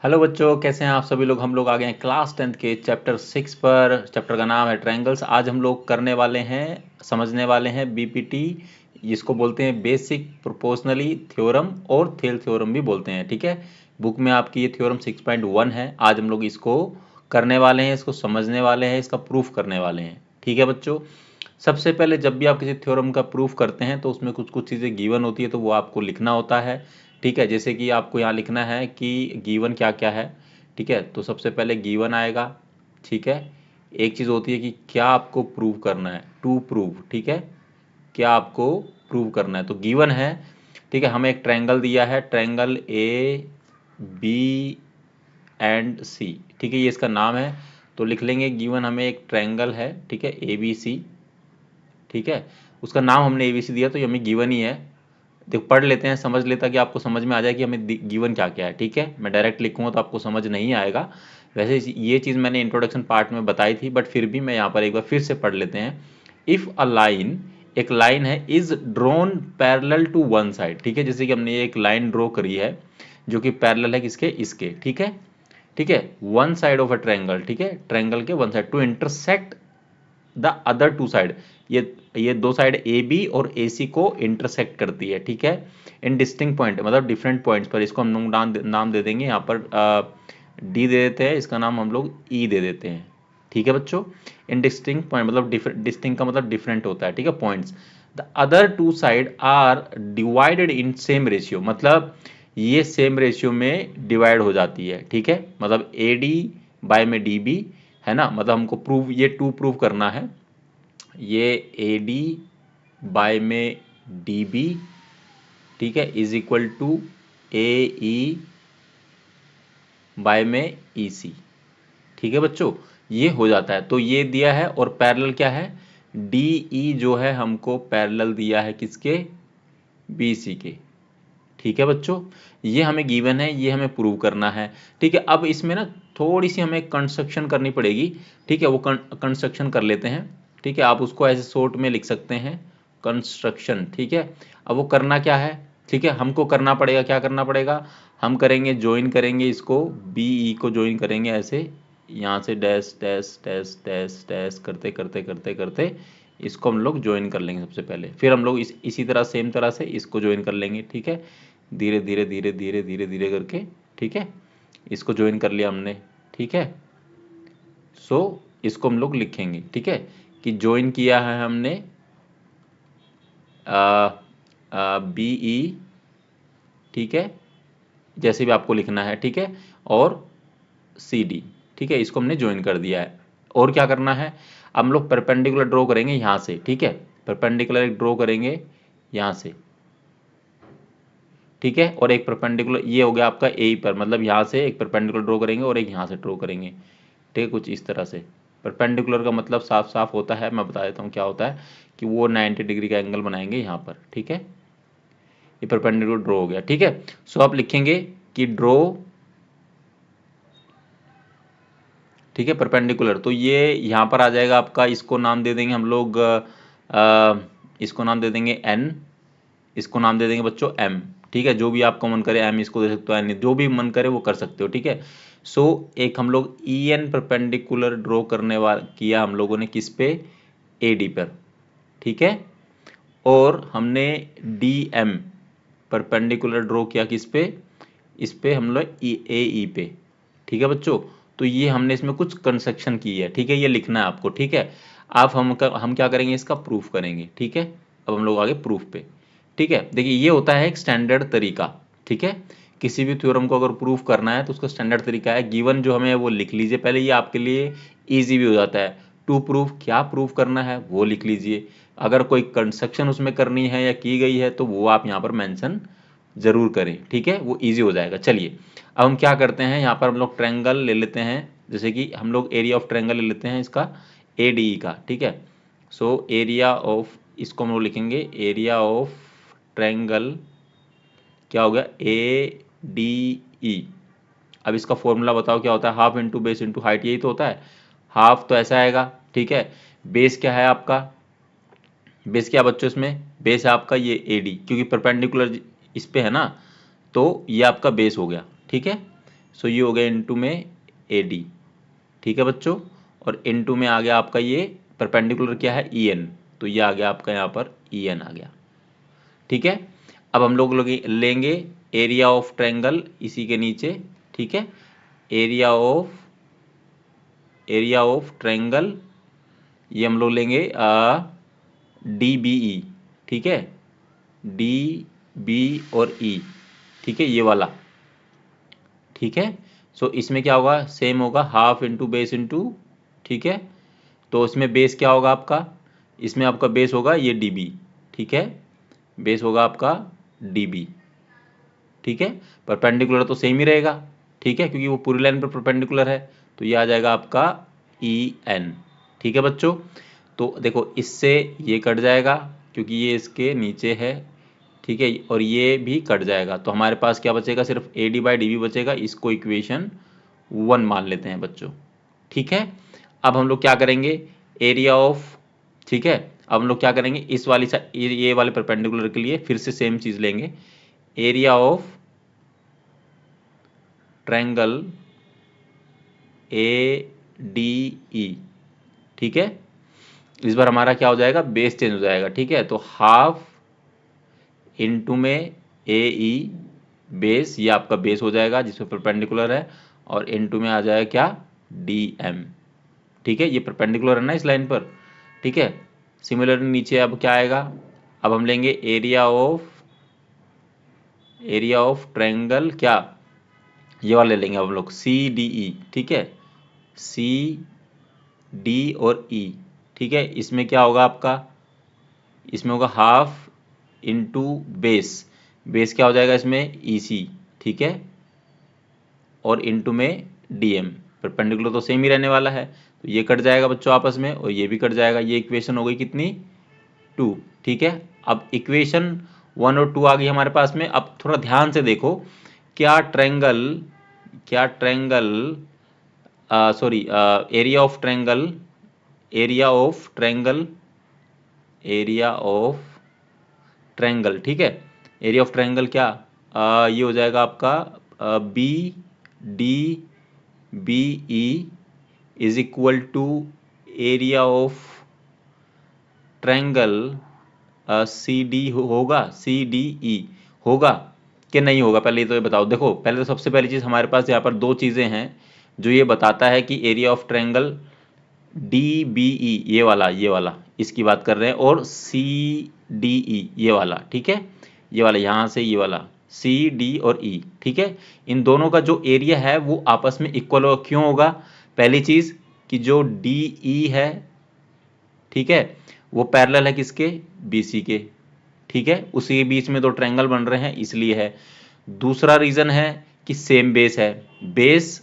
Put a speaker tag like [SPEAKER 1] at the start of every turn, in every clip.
[SPEAKER 1] Hello बच्चों, कैसे हैं आप सभी लोग। हम लोग आ गए हैं क्लास 10th के चैप्टर 6 पर। चैप्टर का नाम है ट्रायंगल्स। आज हम लोग करने वाले हैं, समझने वाले हैं बीपीटी, जिसको बोलते हैं बेसिक प्रोपोर्शनली थ्योरम और थेल थ्योरम भी बोलते हैं। ठीक है, बुक में आपकी ये थ्योरम 6.1 है। आज हम लोग इसको करने वाले हैं, इसको समझने वाले हैं, इसका प्रूफ करने वाले हैं। ठीक है बच्चों, सबसे पहले जब भी आप किसी थ्योरम का प्रूफ करते हैं तो उसमें कुछ कुछ चीज़ें गिवन होती है, तो वो आपको लिखना होता है। ठीक है, जैसे कि आपको यहाँ लिखना है कि गिवन क्या क्या है। ठीक है, तो सबसे पहले गिवन आएगा। ठीक है, एक चीज़ होती है कि क्या आपको प्रूव करना है, टू प्रूव। ठीक है, क्या आपको प्रूव करना है, तो गिवन है। ठीक है, हमें एक ट्रायंगल दिया है, ट्रायंगल ए बी एंड सी। ठीक है, ये इसका नाम है, तो लिख लेंगे गिवन हमें एक ट्रायंगल है। ठीक है, ए बी सी। ठीक है, उसका नाम हमने एबीसी दिया तो ये हमें गिवन ही है। देखो पढ़ लेते हैं, समझ लेता कि आपको समझ में आ जाए कि हमें गिवन क्या क्या है। ठीक है, मैं डायरेक्ट लिखूंगा तो आपको समझ नहीं आएगा। वैसे ये चीज़ मैंने इंट्रोडक्शन पार्ट में बताई थी, बट फिर भी मैं यहाँ पर एक बार फिर से पढ़ लेते हैं। इफ़ अ लाइन, एक लाइन है, is drawn parallel to one side. ठीक है, जैसे कि हमने ये एक लाइन ड्रॉ करी है जो कि पैरेलल है किसके, इसके। ठीक है, ठीक है, one side of a triangle. ठीक है, ट्रायंगल के one side to intersect the other two side. ये दो साइड ए बी और ए सी को इंटरसेक्ट करती है। ठीक है, इन डिस्टिंक्ट पॉइंट, मतलब डिफरेंट पॉइंट्स पर। इसको हम लोग नाम दे देंगे यहाँ पर डी दे देते हैं, इसका नाम हम लोग ई दे देते हैं। ठीक है बच्चों, इन डिस्टिंक्ट पॉइंट मतलब डिस्टिंक्ट का मतलब डिफरेंट होता है। ठीक है, points, the other two side are divided in same ratio, मतलब ये सेम रेशियो में डिवाइड हो जाती है। ठीक है, मतलब ए डी बाय में डी बी है ना, मतलब हमको प्रूव, ये टू प्रूव करना है। ये ए डी बाय में डी बी, ठीक है, is equal to A E by में ई सी। ठीक है बच्चों, ये हो जाता है, तो ये दिया है। और पैरेलल क्या है, डी ई जो है हमको पैरेलल दिया है किसके, बी सी के। ठीक है बच्चों, ये हमें गिवन है, ये हमें प्रूव करना है। ठीक है, अब इसमें ना थोड़ी सी हमें कंस्ट्रक्शन करनी पड़ेगी। ठीक है, वो कंस्ट्रक्शन कर लेते हैं। ठीक है, आप उसको ऐसे शॉर्ट में लिख सकते हैं, कंस्ट्रक्शन। ठीक है, अब वो करना क्या है, ठीक है, हमको करना पड़ेगा, क्या करना पड़ेगा, हम करेंगे ज्वाइन करेंगे इसको, बी ई को ज्वाइन करेंगे ऐसे, यहाँ से dash dash dash dash dash करते करते करते करते इसको हम लोग ज्वाइन कर लेंगे सबसे पहले। फिर हम लोग इसी तरह सेम तरह से इसको ज्वाइन कर लेंगे। ठीक है, धीरे धीरे धीरे धीरे धीरे धीरे करके। ठीक है, इसको ज्वाइन कर लिया हमने। ठीक है, सो इसको हम लोग लिखेंगे। ठीक है, कि ज्वाइन किया है हमने बी ई। ठीक है, जैसे भी आपको लिखना है। ठीक है, और सी डी। ठीक है, इसको हमने ज्वाइन कर दिया है। और क्या करना है, हम लोग परपेंडिकुलर ड्रॉ करेंगे यहाँ से। ठीक है, परपेंडिकुलर एक ड्रॉ करेंगे यहाँ से। ठीक है, और एक परपेंडिकुलर, ये हो गया आपका ए पर, मतलब यहाँ से एक परपेंडिकुलर ड्रॉ करेंगे और एक यहाँ से ड्रॉ करेंगे। ठीक है, कुछ इस तरह से। परपेंडिकुलर का मतलब साफ साफ होता है, मैं बता देता हूँ क्या होता है, कि वो 90 डिग्री का एंगल बनाएंगे यहाँ पर। ठीक है, ये परपेंडिकुलर ड्रॉ हो गया। ठीक है, सो आप लिखेंगे कि ड्रॉ, ठीक है, परपेंडिकुलर, तो ये यहाँ पर आ जाएगा आपका, इसको नाम दे देंगे हम लोग इसको नाम दे देंगे एन, इसको नाम दे देंगे बच्चों एम। ठीक है, जो भी आपको मन करे, एम इसको दे सकते हो, एन, जो भी मन करे वो कर सकते हो। ठीक है, सो एक हम लोग ई एन परपेंडिकुलर ड्रॉ करने वाला किया हम लोगों ने किस पे, ए डी पर। ठीक है, और हमने डी एम परपेंडिकुलर ड्रॉ किया किस पे, इस पे हम लोग ए ई पे। ठीक है बच्चों, तो ये हमने इसमें कुछ कंस्ट्रक्शन की है। ठीक है, ये लिखना है आपको। ठीक है, आप हम क्या करेंगे, इसका प्रूफ करेंगे। ठीक है, अब हम लोग आगे प्रूफ पे। ठीक है, देखिए ये होता है एक स्टैंडर्ड तरीका। ठीक है, किसी भी थ्योरम को अगर प्रूफ करना है तो उसका स्टैंडर्ड तरीका है, गिवन जो हमें वो लिख लीजिए पहले, ये आपके लिए ईजी भी हो जाता है। टू प्रूफ, क्या प्रूफ करना है वो लिख लीजिए। अगर कोई कंस्ट्रक्शन उसमें करनी है या की गई है तो वो आप यहाँ पर मेंशन जरूर करें। ठीक है, वो इजी हो जाएगा। चलिए, अब हम क्या करते हैं, यहाँ पर हम लोग ट्रायंगल ले लेते हैं, जैसे कि हम लोग एरिया ऑफ ट्रायंगल ले लेते हैं इसका, ए डी ई का। ठीक है, सो एरिया ऑफ, इसको हम लोग लिखेंगे एरिया ऑफ ट्रायंगल, क्या हो गया, ए डी ई। अब इसका फॉर्मूला बताओ क्या होता है, half into base into height, यही तो होता है। हाफ तो ऐसा आएगा। ठीक है, बेस क्या है आपका, बेस क्या बच्चों, इसमें बेस है आपका ये एडी, क्योंकि परपेंडिकुलर इस पे है ना, तो ये आपका बेस हो गया। ठीक है, सो ये हो गया इनटू में AD, ठीक है बच्चों। और इनटू में आ गया आपका ये परपेंडिकुलर क्या है, EN, तो ये आ गया आपका यहाँ पर EN आ गया, ठीक है। अब हम लोग लेंगे एरिया ऑफ ट्रायंगल इसी के नीचे, ठीक है। एरिया ऑफ ट्रायंगल ये हम लोग लेंगे DBE, ठीक है, DB और E, ठीक है, ये वाला, ठीक है। सो इसमें क्या होगा, सेम होगा, हाफ इंटू बेस इंटू, ठीक है। तो इसमें बेस क्या होगा आपका, इसमें आपका बेस होगा ये DB, ठीक है, बेस होगा आपका DB, ठीक है। परपेंडिकुलर तो सेम ही रहेगा, ठीक है, क्योंकि वो पूरी लाइन पर परपेंडिकुलर है, तो ये आ जाएगा आपका EN, ठीक है बच्चों। तो देखो इससे ये कट जाएगा क्योंकि ये इसके नीचे है, ठीक है, और ये भी कट जाएगा, तो हमारे पास क्या बचेगा, सिर्फ AD/DB बचेगा। इसको इक्वेशन 1 मान लेते हैं बच्चों, ठीक है। अब हम लोग क्या करेंगे, एरिया ऑफ, ठीक है, अब हम लोग क्या करेंगे, इस वाली ये वाले परपेंडिकुलर के लिए फिर से सेम चीज लेंगे, एरिया ऑफ ट्रायंगल ADE, ठीक है। इस बार हमारा क्या हो जाएगा, बेस चेंज हो जाएगा, ठीक है। तो हाफ इनटू में AE बेस, ये आपका बेस हो जाएगा जिसमें परपेंडिकुलर है, और इनटू में आ जाएगा क्या, DM, ठीक है, ये परपेंडिकुलर है ना इस लाइन पर, ठीक है। सिमिलरली नीचे अब क्या आएगा, अब हम लेंगे एरिया ऑफ ट्रायंगल क्या, ये वाले लेंगे हम लोग CDE, ठीक है, CD और E, ठीक है। इसमें क्या होगा आपका, इसमें होगा हाफ इंटू बेस, बेस क्या हो जाएगा इसमें EC, ठीक है, और इनटू में DM, परपेंडिकुलर तो सेम ही रहने वाला है, तो ये कट जाएगा बच्चों आपस में, और ये भी कट जाएगा। ये इक्वेशन हो गई कितनी, 2, ठीक है। अब इक्वेशन 1 और 2 आ गई हमारे पास में। अब थोड़ा ध्यान से देखो, क्या triangle sorry area of triangle ठीक है, एरिया ऑफ ट्रायंगल क्या, ये हो जाएगा आपका BDBE is equal to area of triangle CDE होगा कि नहीं होगा, पहले तो ये बताओ। देखो पहले तो सबसे पहली चीज़ हमारे पास यहाँ पर दो चीज़ें हैं जो ये बताता है कि एरिया ऑफ ट्रायंगल DBE ये वाला इसकी बात कर रहे हैं, और CDE ये वाला, ठीक है, ये वाला यहाँ से ये वाला CD और E, ठीक है, इन दोनों का जो एरिया है वो आपस में इक्वल होगा। क्यों होगा, पहली चीज़ कि जो DE है, ठीक है, वो पैरेलल है किसके, BC के, ठीक है, उसी के बीच में दो ट्रायंगल बन रहे हैं इसलिए है। दूसरा रीज़न है कि सेम बेस है, बेस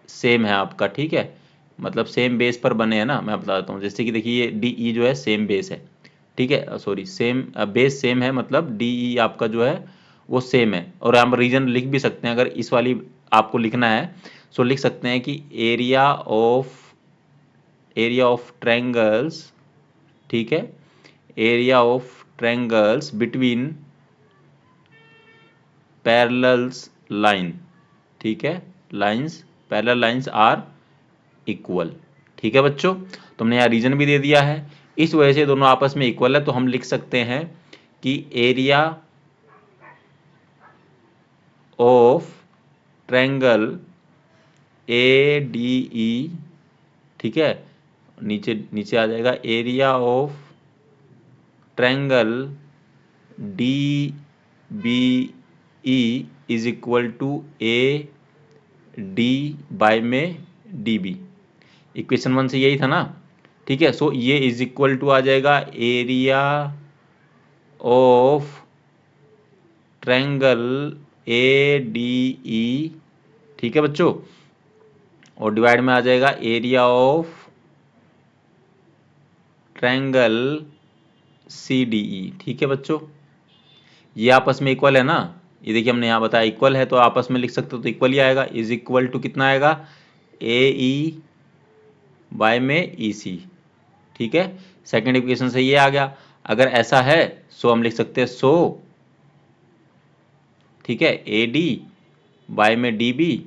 [SPEAKER 1] सेम है आपका, ठीक है, मतलब सेम बेस पर बने हैं ना, मैं बता देता हूँ। जैसे कि देखिए ये DE जो है सेम बेस है, ठीक है, सॉरी सेम बेस सेम है, मतलब DE आपका जो है वो सेम है। और हम रीजन लिख भी सकते हैं, अगर इस वाली आपको लिखना है सो लिख सकते हैं कि एरिया ऑफ ट्रायंगल्स, ठीक है, area of triangles between parallels line, ठीक है, पैरेलल लाइंस आर इक्वल, ठीक है बच्चों। तो हमने यहाँ रीजन भी दे दिया है, इस वजह से दोनों आपस में इक्वल है, तो हम लिख सकते हैं कि एरिया ऑफ ट्रायंगल ADE, ठीक है, नीचे नीचे आ जाएगा area of triangle DBE is equal to AD by में DB। इक्वेशन 1 से यही था ना, ठीक है। सो ये इज इक्वल टू आ जाएगा एरिया ऑफ ट्रायंगल ADE, ठीक है बच्चों, और डिवाइड में आ जाएगा एरिया ऑफ ट्रायंगल CDE, ठीक है बच्चों। ये आपस में इक्वल है ना, ये देखिए हमने यहाँ बताया इक्वल है, तो आपस में लिख सकते हो तो इक्वल ही आएगा, इज इक्वल टू कितना आएगा, AE बाय में EC, ठीक है। सेकेंड इक्वेशन से ये आ गया। अगर ऐसा है सो हम लिख सकते हैं ठीक है, AD बाय में DB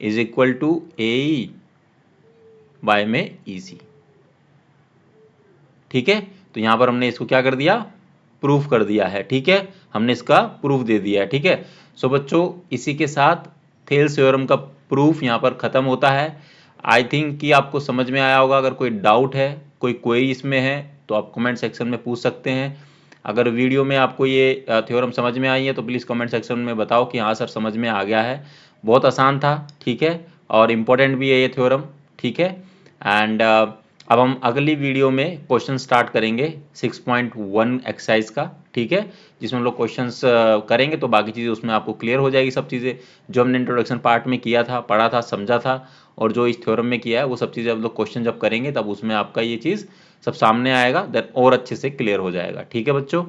[SPEAKER 1] is equal to AE by में EC। ठीक है, तो यहां पर हमने इसको क्या कर दिया, प्रूफ कर दिया है। ठीक है, हमने इसका प्रूफ दे दिया है। ठीक है, सो बच्चों इसी के साथ थेल्स थ्योरम का प्रूफ यहां पर खत्म होता है। आई थिंक कि आपको समझ में आया होगा। अगर कोई डाउट है, कोई क्वेरी इसमें है, तो आप कमेंट सेक्शन में पूछ सकते हैं। अगर वीडियो में आपको ये थ्योरम समझ में आई है तो प्लीज़ कमेंट सेक्शन में बताओ कि हाँ सर समझ में आ गया है। बहुत आसान था। ठीक है, और इम्पोर्टेंट भी है ये थ्योरम। ठीक है, एंड अब हम अगली वीडियो में क्वेश्चन स्टार्ट करेंगे 6.1 एक्सरसाइज का। ठीक है, जिसमें हम लोग क्वेश्चंस करेंगे तो बाकी चीज़ें उसमें आपको क्लियर हो जाएगी। सब चीज़ें जो हमने इंट्रोडक्शन पार्ट में किया था, पढ़ा था, समझा था, और जो इस थ्योरम में किया है वो सब चीज़ें आप लोग क्वेश्चन जब करेंगे तब उसमें आपका ये चीज़ सब सामने आएगा, देन और अच्छे से क्लियर हो जाएगा। ठीक है बच्चों,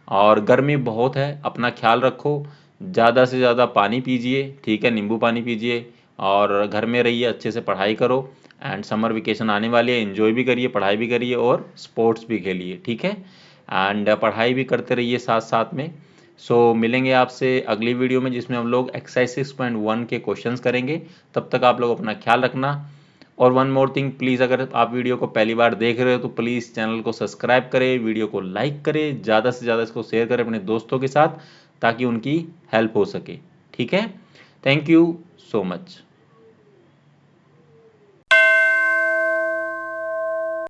[SPEAKER 1] और गर्मी बहुत है, अपना ख्याल रखो, ज़्यादा से ज़्यादा पानी पीजिए। ठीक है, नींबू पानी पीजिए, और घर में रहिए, अच्छे से पढ़ाई करो। एंड समर वेकेशन आने वाली है, एंजॉय भी करिए, पढ़ाई भी करिए और स्पोर्ट्स भी खेलिए। ठीक है, एंड पढ़ाई भी करते रहिए साथ साथ में। सो मिलेंगे आपसे अगली वीडियो में जिसमें हम लोग एक्सरसाइज 6.1 के क्वेश्चंस करेंगे। तब तक आप लोग अपना ख्याल रखना। और वन मोर थिंग प्लीज़, अगर आप वीडियो को पहली बार देख रहे हो तो प्लीज़ चैनल को सब्सक्राइब करें, वीडियो को लाइक करें, ज़्यादा से ज़्यादा इसको शेयर करें अपने दोस्तों के साथ ताकि उनकी हेल्प हो सके। ठीक है, थैंक यू सो मच।